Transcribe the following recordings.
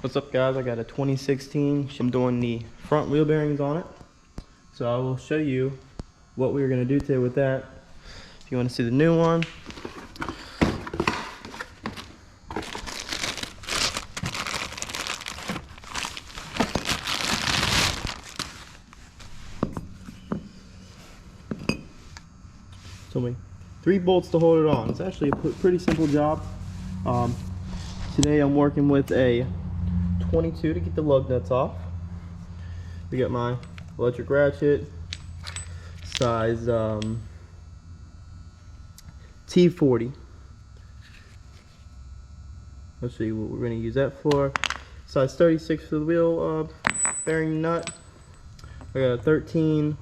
What's up guys, I got a 2016, I'm doing the front wheel bearings on it. So I will show you what we're going to do today with that. If you want to see the new one. Told me 3 bolts to hold it on. It's actually a pretty simple job. Today I'm working with a 22 to get the lug nuts off. We got my electric ratchet, size T40. Let's see what we're going to use that for. Size 36 for the wheel bearing nut. I got a 13,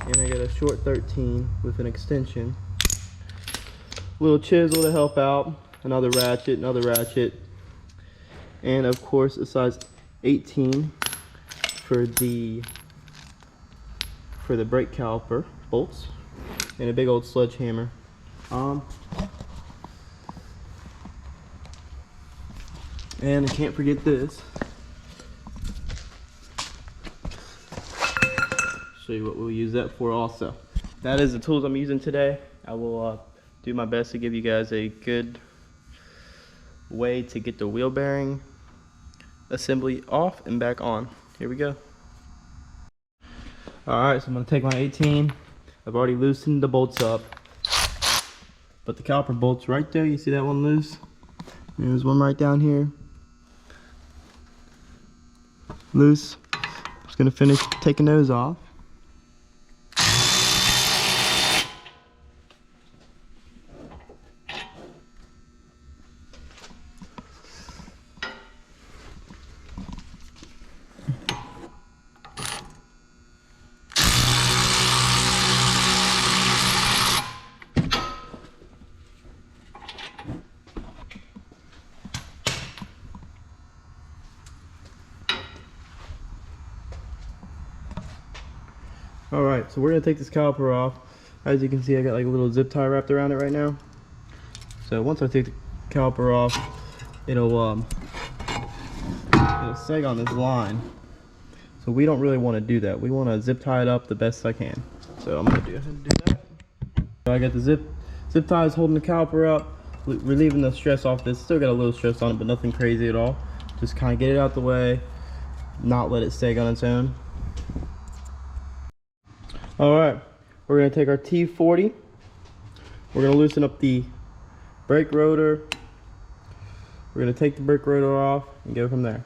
and I got a short 13 with an extension. Little chisel to help out, another ratchet, and of course a size 18 for the brake caliper bolts, and a big old sledgehammer. And I can't forget this. Show you what we'll use that for also. That is the tools I'm using today. I will do my best to give you guys a good way to get the wheel bearing assembly off and back on. Here we go. Alright, so I'm going to take my 18. I've already loosened the bolts up, but the caliper bolts right there, you see that one loose? There's one right down here, loose. Just going to finish taking those off. Alright, so we're going to take this caliper off. As you can see, I got like a little zip tie wrapped around it right now. So once I take the caliper off, it'll sag on this line. So we don't really want to do that. We want to zip tie it up the best I can. So I'm going to go ahead and do that. So I got the zip ties holding the caliper up, relieving the stress off this. Still got a little stress on it, but nothing crazy at all. Just kind of get it out the way, not let it sag on its own. Alright, we're going to take our T40, we're going to loosen up the brake rotor, we're going to take the brake rotor off and go from there.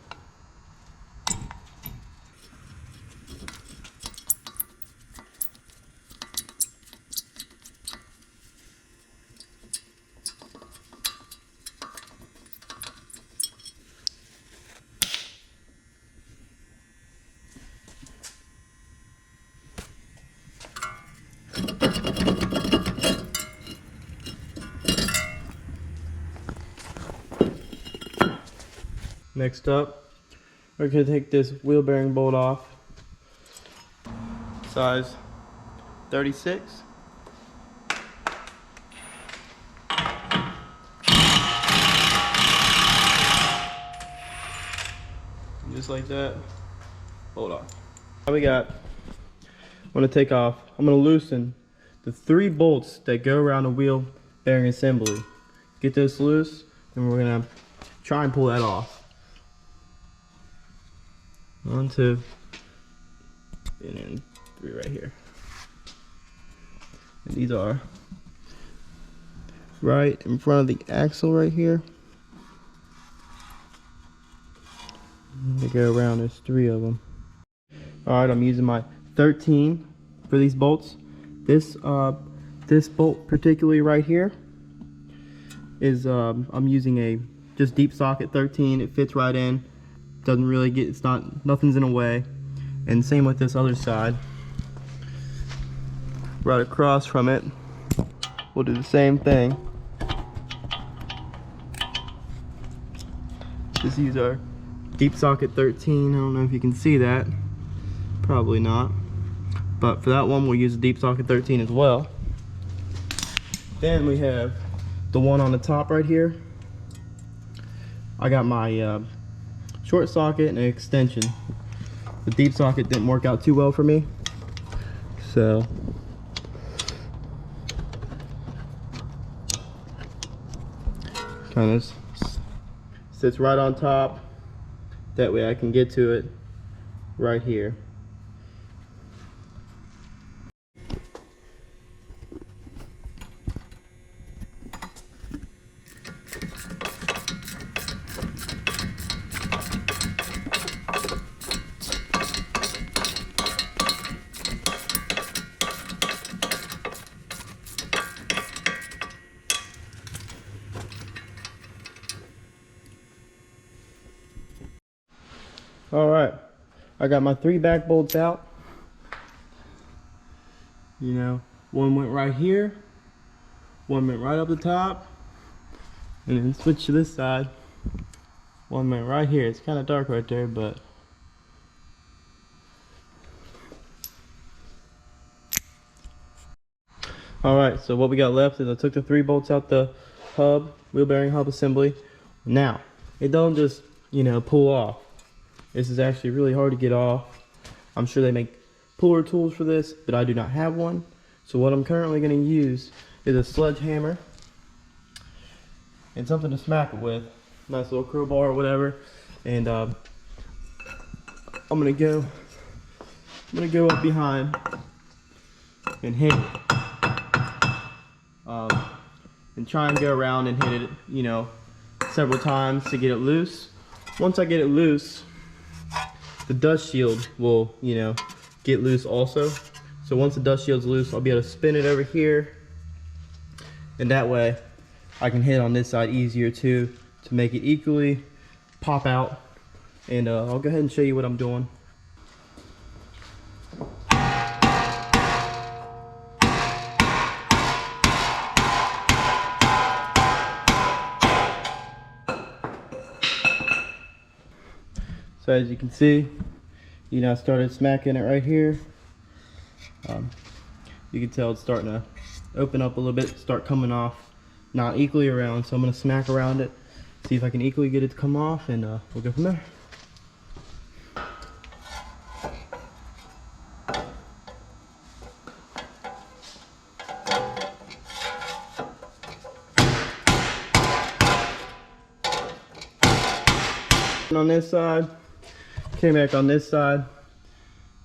Next up, we're going to take this wheel bearing bolt off, size 36. Just like that, bolt off. Now I'm going to take off, I'm going to loosen the 3 bolts that go around the wheel bearing assembly. Get this loose, and we're going to try and pull that off. 1, 2, and then 3 right here. And these are right in front of the axle right here. They go around, there's 3 of them. Alright, I'm using my 13 for these bolts. This bolt particularly right here is I'm using a just deep socket 13. It fits right in. Doesn't really get, nothing's in the way. And same with this other side. Right across from it, we'll do the same thing. Just use our deep socket 13. I don't know if you can see that. Probably not. But for that one, we'll use a deep socket 13 as well. Then we have the one on the top right here. I got my short socket and an extension. The deep socket didn't work out too well for me, so kind of sits right on top. That way I can get to it right here. All right, I got my 3 back bolts out. You know, one went right here, one went right up the top, and then switch to this side. One went right here. It's kind of dark right there, but all right, so what we got left is I took the 3 bolts out the hub, wheel bearing hub assembly. Now, it don't just, you know, pull off. This is actually really hard to get off. I'm sure they make puller tools for this, but I do not have one. So what I'm currently going to use is a sledgehammer and something to smack it with. Nice little crowbar or whatever. And I'm gonna go up behind and hit it. And try and go around and hit it, you know, several times to get it loose. Once I get it loose, the dust shield will, you know, get loose also. So once the dust shield's loose, I'll be able to spin it over here, and that way I can hit on this side easier too, to make it equally pop out. And I'll go ahead and show you what I'm doing. So as you can see, you know, I started smacking it right here. You can tell it's starting to open up a little bit, start coming off, not equally around. So I'm gonna smack around it, see if I can equally get it to come off, and we'll go from there. On this side, came back on this side.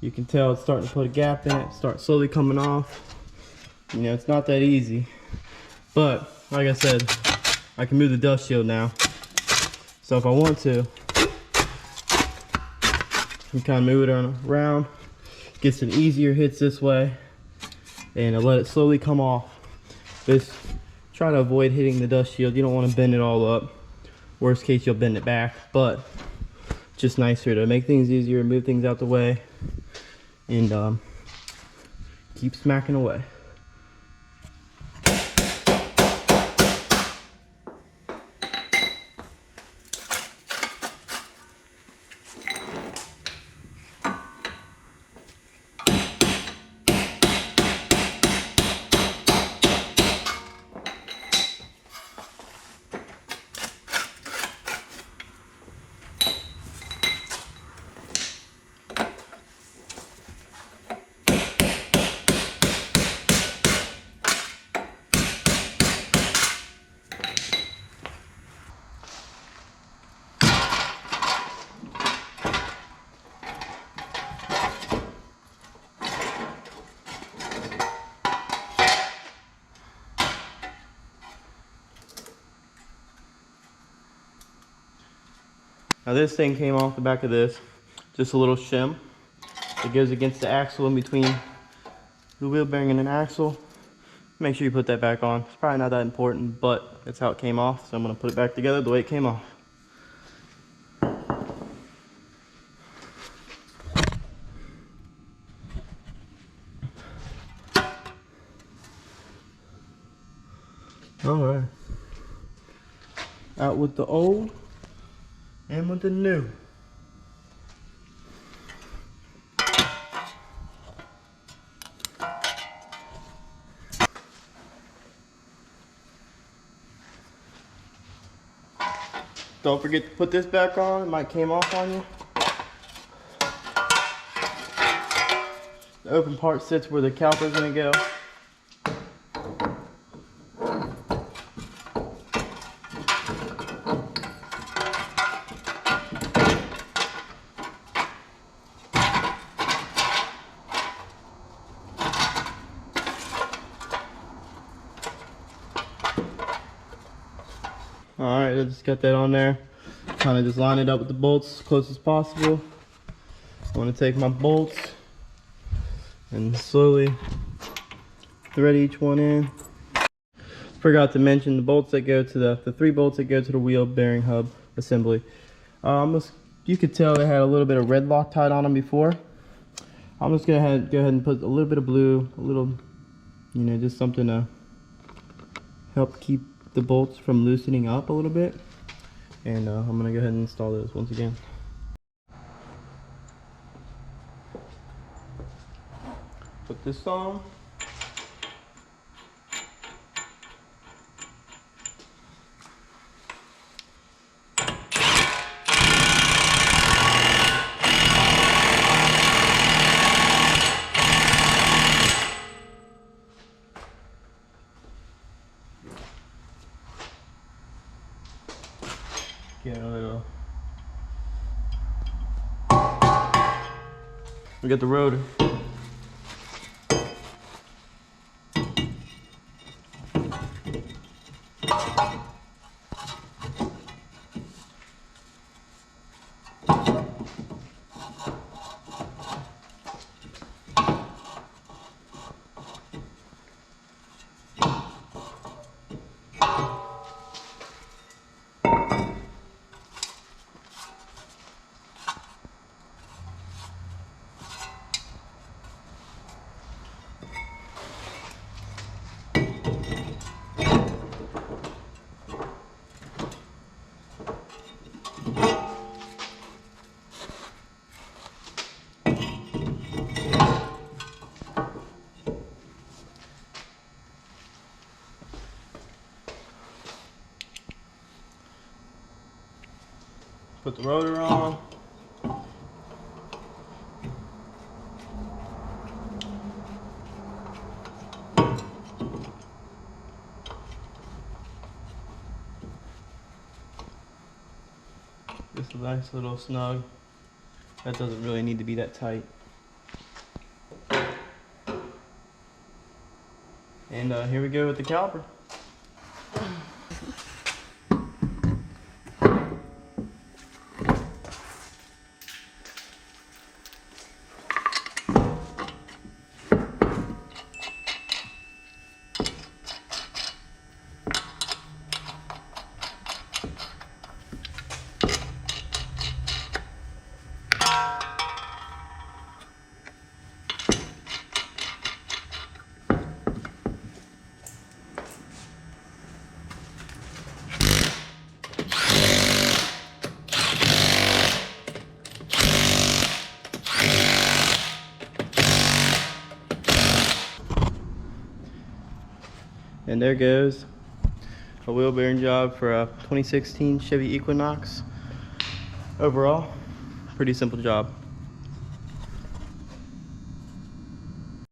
You can tell it's starting to put a gap in it, start slowly coming off. You know, it's not that easy, but like I said, I can move the dust shield now. So if I want to, I can kind of move it around, get some easier hits this way, and I'll let it slowly come off. Just try to avoid hitting the dust shield. You don't want to bend it all up. Worst case, you'll bend it back, but just nicer to make things easier, move things out the way, and keep smacking away. Now this thing came off the back of this, just a little shim. It goes against the axle in between the wheel bearing and an axle. Make sure you put that back on. It's probably not that important, but that's how it came off. So I'm gonna put it back together the way it came off. All right. Out with the old and with the new. Don't forget to put this back on. It might came off on you. The open part sits where the caliper is going to go. Alright, I just got that on there. Kind of just line it up with the bolts as close as possible. I want to take my bolts and slowly thread each one in. Forgot to mention the bolts that go to the 3 bolts that go to the wheel bearing hub assembly. You could tell they had a little bit of red Loctite on them before. I'm just gonna go ahead and put a little bit of blue, a little, you know, just something to help keep the bolts from loosening up a little bit. And I'm gonna go ahead and install those once again. Put this on. Get a little. We got the rotor. Put the rotor on. Just a nice little snug. That doesn't really need to be that tight. And here we go with the caliper. And there goes a wheel bearing job for a 2016 Chevy Equinox. Overall, pretty simple job.